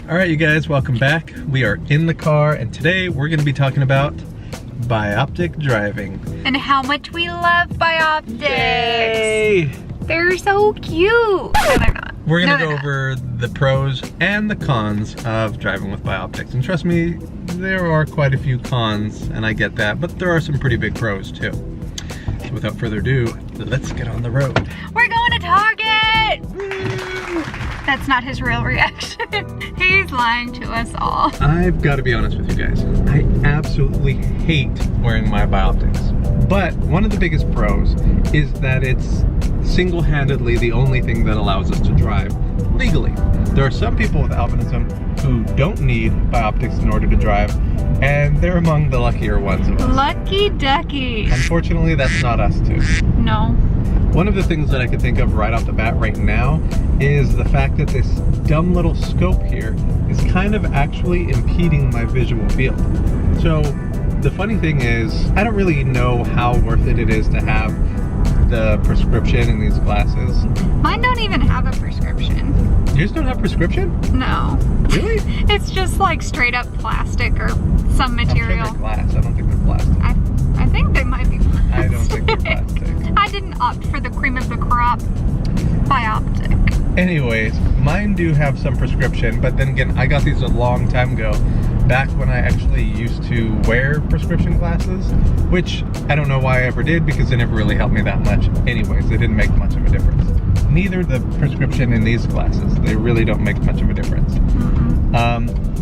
Alright you guys, welcome back. We are in the car and today we're going to be talking about Bioptic driving. And how much we love Bioptics. Yay! They're so cute. No, they're not. We're going to go over the pros and the cons of driving with Bioptics. And trust me, there are quite a few cons, and I get that, but there are some pretty big pros too. So without further ado, let's get on the road. We're going to Target! Woo! That's not his real reaction. He's lying to us all. I've got to be honest with you guys. I absolutely hate wearing my Bioptics. But one of the biggest pros is that it's single-handedly the only thing that allows us to drive legally. There are some people with albinism who don't need Bioptics in order to drive, and they're among the luckier ones of us. Lucky ducky. Unfortunately, that's not us too. No. One of the things that I could think of right off the bat right now is the fact that this dumb little scope here is kind of actually impeding my visual field. So the funny thing is, I don't really know how worth it is to have the prescription in these glasses. Mine don't even have a prescription. Yours don't have prescription? No. Really? It's just like straight up plastic or some material. I'm sure they're glass. I don't think they're plastic. I think they might be plastic. I don't think they're plastic. I didn't opt for the cream of the crop Bioptic. Anyways, mine do have some prescription, but then again, I got these a long time ago, back when I actually used to wear prescription glasses, which I don't know why I ever did because they never really helped me that much. Anyways, they didn't make much of a difference. Neither the prescription in these glasses. They really don't make much of a difference.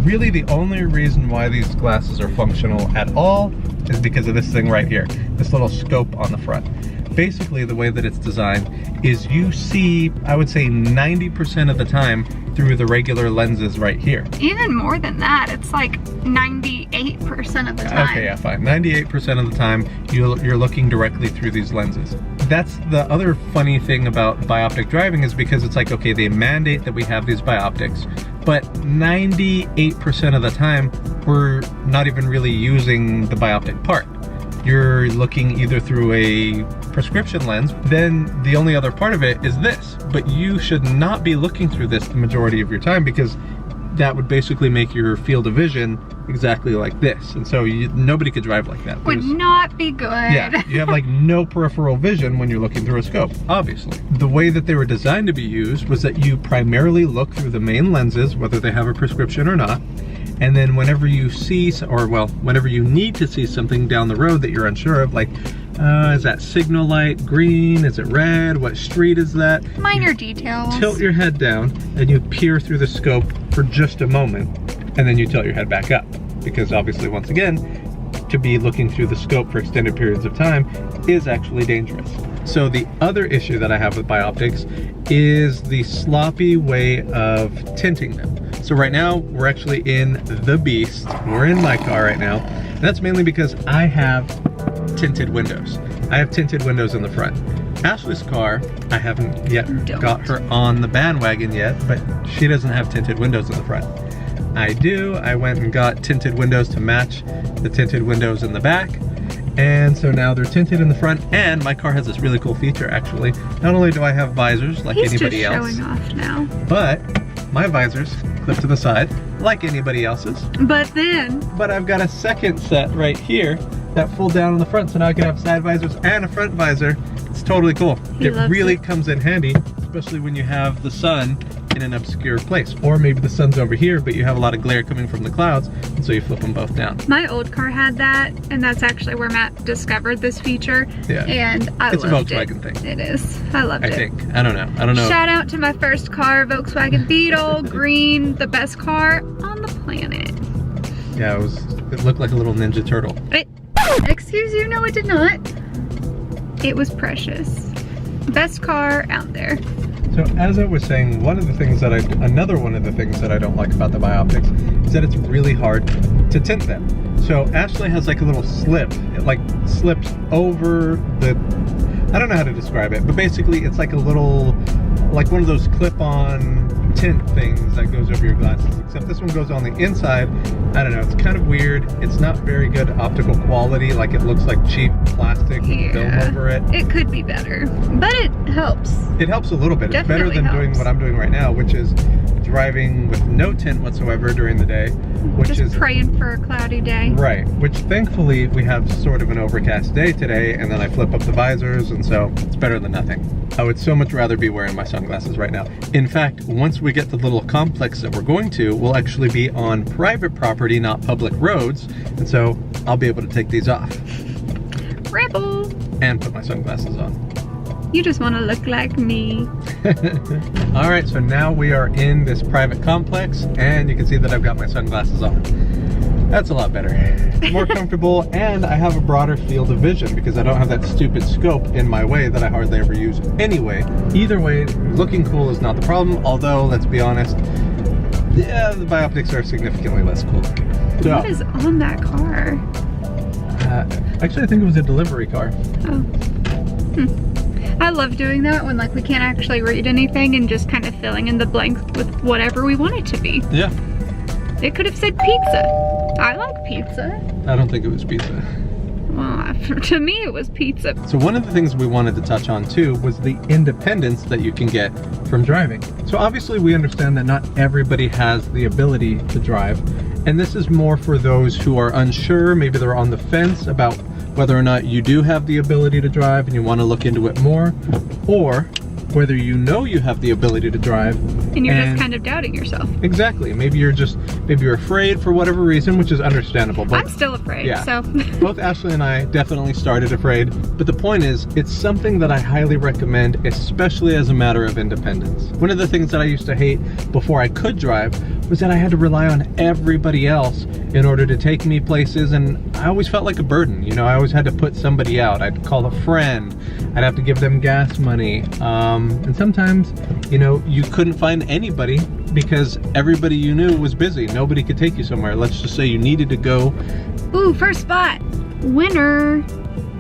Really, the only reason why these glasses are functional at all is because of this thing right here, this little scope on the front. Basically, the way that it's designed is you see, I would say 90% of the time through the regular lenses right here. Even more than that, it's like 98% of the time. Okay, yeah, fine. 98% of the time, you're looking directly through these lenses. That's the other funny thing about Bioptic driving is because it's like, okay, they mandate that we have these Bioptics, but 98% of the time, we're not even really using the Bioptic part. You're looking either through a prescription lens, then the only other part of it is this. But you should not be looking through this the majority of your time because that would basically make your field of vision exactly like this. And so nobody could drive like that. Would not be good. Yeah, you have like no peripheral vision when you're looking through a scope, obviously. The way that they were designed to be used was that you primarily look through the main lenses, whether they have a prescription or not. And then whenever you see, or well, whenever you need to see something down the road that you're unsure of, like, is that signal light green? Is it red? What street is that? Minor details. Tilt your head down and you peer through the scope for just a moment, and then you tilt your head back up. Because obviously, once again, to be looking through the scope for extended periods of time is actually dangerous. So the other issue that I have with Bioptics is the sloppy way of tinting them. So right now, we're actually in the Beast. We're in my car right now. And that's mainly because I have tinted windows. I have tinted windows in the front. Ashley's car, I haven't yet got her on the bandwagon yet, but she doesn't have tinted windows in the front. I do. I went and got tinted windows to match the tinted windows in the back. And so now they're tinted in the front, and my car has this really cool feature actually. Not only do I have visors like anybody else. He's just showing off now. But my visors clip to the side like anybody else's. But I've got a second set right here that fold down on the front, so now I can have side visors and a front visor. It's totally cool. It really comes in handy, especially when you have the sun in an obscure place. Or maybe the sun's over here, but you have a lot of glare coming from the clouds, and so you flip them both down. My old car had that, and that's actually where Matt discovered this feature. Yeah. And I loved it. It's a Volkswagen thing. It is. I loved it. I think. I don't know. Shout out to my first car, Volkswagen Beetle, green, the best car on the planet. Yeah, it looked like a little Ninja Turtle. Excuse you, no it did not. It was precious. Best car out there. So as I was saying, another one of the things that I don't like about the Bioptics is that it's really hard to tint them. So Ashley has like a little slip. It like slips over the, I don't know how to describe it, but basically it's like a little, like one of those clip-on tint things that goes over your glasses, except this one goes on the inside. I don't know, it's kind of weird. It's not very good optical quality, like it looks like cheap plastic with film over it. It could be better, but it helps. It helps a little bit. It's Definitely better than doing what I'm doing right now, which is driving with no tint whatsoever during the day, which just is praying for a cloudy day. right, which thankfully we have sort of an overcast day today, and then I flip up the visors, and so it's better than nothing. I would so much rather be wearing my sunglasses right now. In fact, once we get to the little complex that we're going to, we'll actually be on private property, not public roads, and so I'll be able to take these off. Rebel! And put my sunglasses on. You just want to look like me. All right, so now we are in this private complex, and you can see that I've got my sunglasses on. That's a lot better. More comfortable, and I have a broader field of vision because I don't have that stupid scope in my way that I hardly ever use anyway. Either way, looking cool is not the problem, although, let's be honest, yeah, the Bioptics are significantly less cool looking. So, What is on that car? actually, I think it was a delivery car. Oh. I love doing that when like we can't actually read anything and just kind of filling in the blanks with whatever we want it to be. Yeah. It could have said pizza. I like pizza. I don't think it was pizza. Well, to me it was pizza. So one of the things we wanted to touch on too was the independence that you can get from driving. So obviously we understand that not everybody has the ability to drive, and this is more for those who are unsure, maybe they're on the fence about whether or not you do have the ability to drive and you want to look into it more, or whether you know you have the ability to drive And you're just kind of doubting yourself. Exactly. Maybe you're afraid for whatever reason, which is understandable. But I'm still afraid, yeah. so. Both Ashley and I definitely started afraid, but the point is, it's something that I highly recommend, especially as a matter of independence. One of the things that I used to hate before I could drive was that I had to rely on everybody else in order to take me places, and I always felt like a burden. You know, I always had to put somebody out. I'd call a friend, I'd have to give them gas money, and sometimes, you know, you couldn't find anybody because everybody you knew was busy. Nobody could take you somewhere. Let's just say you needed to go. Ooh, first spot. Winner.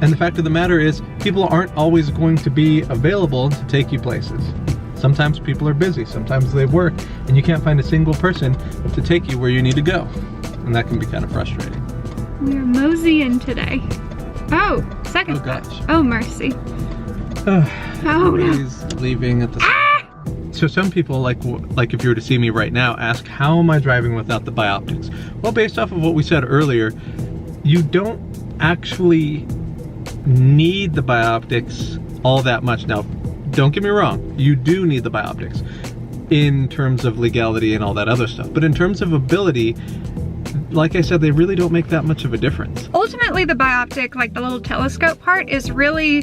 And the fact of the matter is, people aren't always going to be available to take you places. Sometimes people are busy, sometimes they work, and you can't find a single person to take you where you need to go. And that can be kind of frustrating. We're moseying today. Oh, second spot. Gosh. Oh, mercy. Oh, no. He's leaving at the same. So some people, like if you were to see me right now, ask, how am I driving without the Bioptics? Well, based off of what we said earlier, you don't actually need the Bioptics all that much. Now, don't get me wrong, you do need the Bioptics in terms of legality and all that other stuff. But in terms of ability, like I said, they really don't make that much of a difference. Ultimately, the Bioptic, like the little telescope part, is really,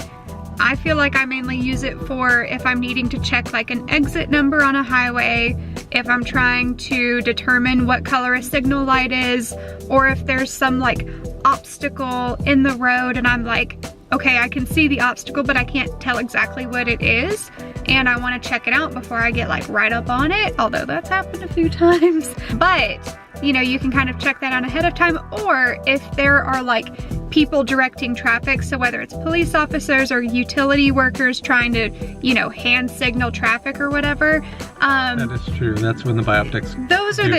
I feel like I mainly use it for if I'm needing to check like an exit number on a highway, if I'm trying to determine what color a signal light is, or if there's some like obstacle in the road and I'm like, okay, I can see the obstacle, but I can't tell exactly what it is, and I want to check it out before I get like right up on it, although that's happened a few times. But, you know, you can kind of check that out ahead of time, or if there are like people directing traffic, so whether it's police officers or utility workers trying to, you know, hand signal traffic or whatever. That is true. That's when the Bioptics those are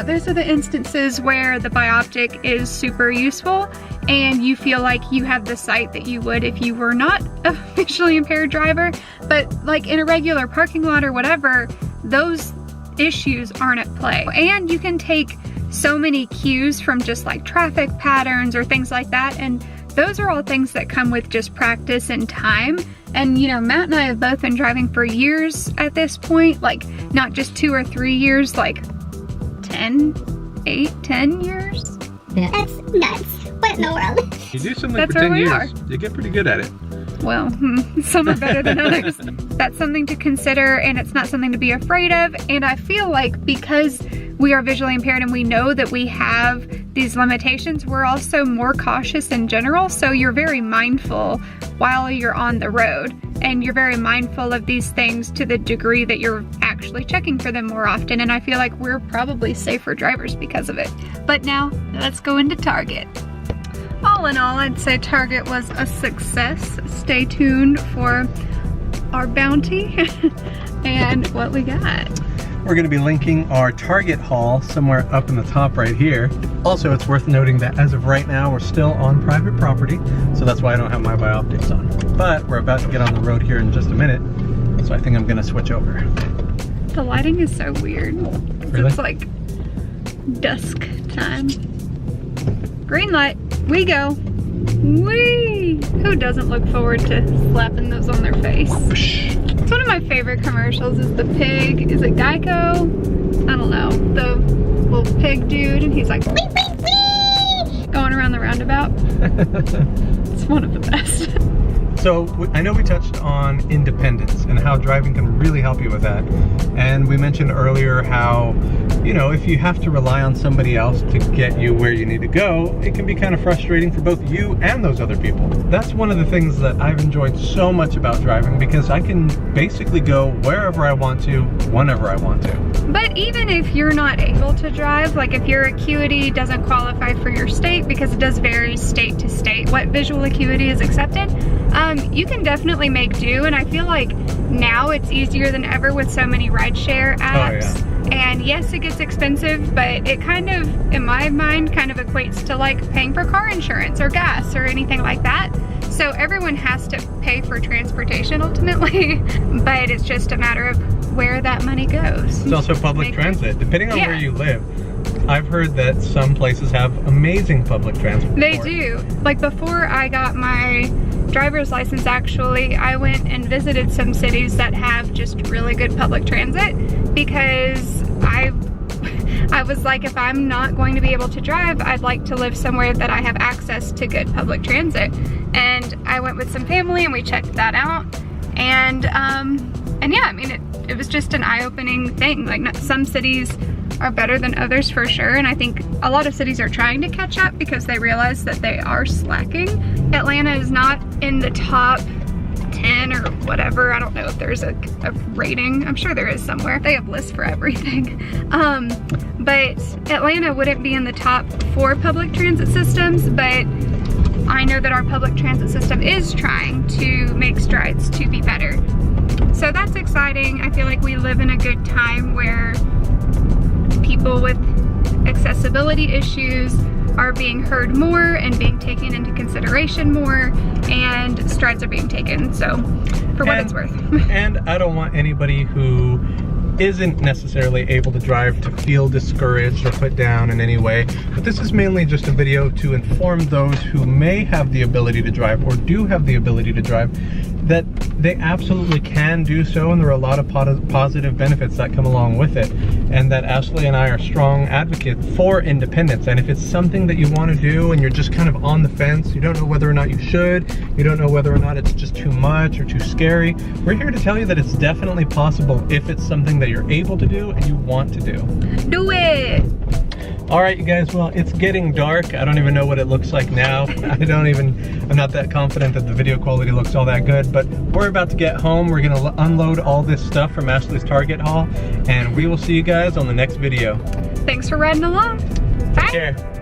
those are the instances where the Bioptic is super useful, and you feel like you have the sight that you would if you were not a visually impaired driver. But like in a regular parking lot or whatever, those issues aren't at play. And you can take so many cues from just like traffic patterns or things like that, and those are all things that come with just practice and time. And you know, Matt and I have both been driving for years at this point, like not just 2 or 3 years, like 10 years. Yeah. That's nuts. What in the world? You do something for 10 years, you get pretty good at it. Well, some are better than others. That's something to consider, and it's not something to be afraid of. And I feel like because we are visually impaired and we know that we have these limitations, we're also more cautious in general. So you're very mindful while you're on the road, and you're very mindful of these things to the degree that you're actually checking for them more often. And I feel like we're probably safer drivers because of it. But now let's go into Target. All in all, I'd say Target was a success. Stay tuned for our bounty and what we got. We're going to be linking our Target haul somewhere up in the top right here. Also, it's worth noting that as of right now, we're still on private property, so that's why I don't have my Bioptics on. But we're about to get on the road here in just a minute, so I think I'm going to switch over. The lighting is so weird. Really? It's like dusk time. Green light, we go. Whee! Who doesn't look forward to slapping those on their face? It's one of my favorite commercials is the pig. Is it Geico? I don't know. The little pig dude, and he's like wee, wee, wee, going around the roundabout. It's one of the best. So I know we touched on independence and how driving can really help you with that. And we mentioned earlier how, you know, if you have to rely on somebody else to get you where you need to go, it can be kind of frustrating for both you and those other people. That's one of the things that I've enjoyed so much about driving, because I can basically go wherever I want to, whenever I want to. But even if you're not able to drive, like if your acuity doesn't qualify for your state, because it does vary state to state what visual acuity is accepted, you can definitely make do. And I feel like now it's easier than ever with so many rideshare apps. Oh, yeah. And yes, it gets expensive, but it kind of, in my mind, kind of equates to like paying for car insurance or gas or anything like that. So everyone has to pay for transportation ultimately, but it's just a matter of where that money goes. It's also public transit, depending on where you live. I've heard that some places have amazing public transport. They do. Like before I got my driver's license, actually, I went and visited some cities that have just really good public transit, because I was like, if I'm not going to be able to drive, I'd like to live somewhere that I have access to good public transit. And I went with some family and we checked that out. And yeah, I mean, it was just an eye-opening thing. Like some cities are better than others for sure, and I think a lot of cities are trying to catch up because they realize that they are slacking. Atlanta is not in the top 10 or whatever. I don't know if there's a rating. I'm sure there is somewhere. They have lists for everything. But Atlanta wouldn't be in the top 4 public transit systems, but I know that our public transit system is trying to make strides to be better. So that's exciting. I feel like we live in a good time where people with accessibility issues are being heard more and being taken into consideration more, and strides are being taken, so for what it's worth. And I don't want anybody who isn't necessarily able to drive to feel discouraged or put down in any way, but this is mainly just a video to inform those who may have the ability to drive or do have the ability to drive that they absolutely can do so, and there are a lot of positive benefits that come along with it, and that Ashley and I are strong advocates for independence. And if it's something that you want to do and you're just kind of on the fence, you don't know whether or not you should, you don't know whether or not it's just too much or too scary, we're here to tell you that it's definitely possible if it's something that you're able to do and you want to do. Do it! Alright you guys, well, it's getting dark. I don't even know what it looks like now. I'm not that confident that the video quality looks all that good, but we're about to get home. We're gonna unload all this stuff from Ashley's Target haul, and we will see you guys on the next video. Thanks for riding along. Bye! Take care.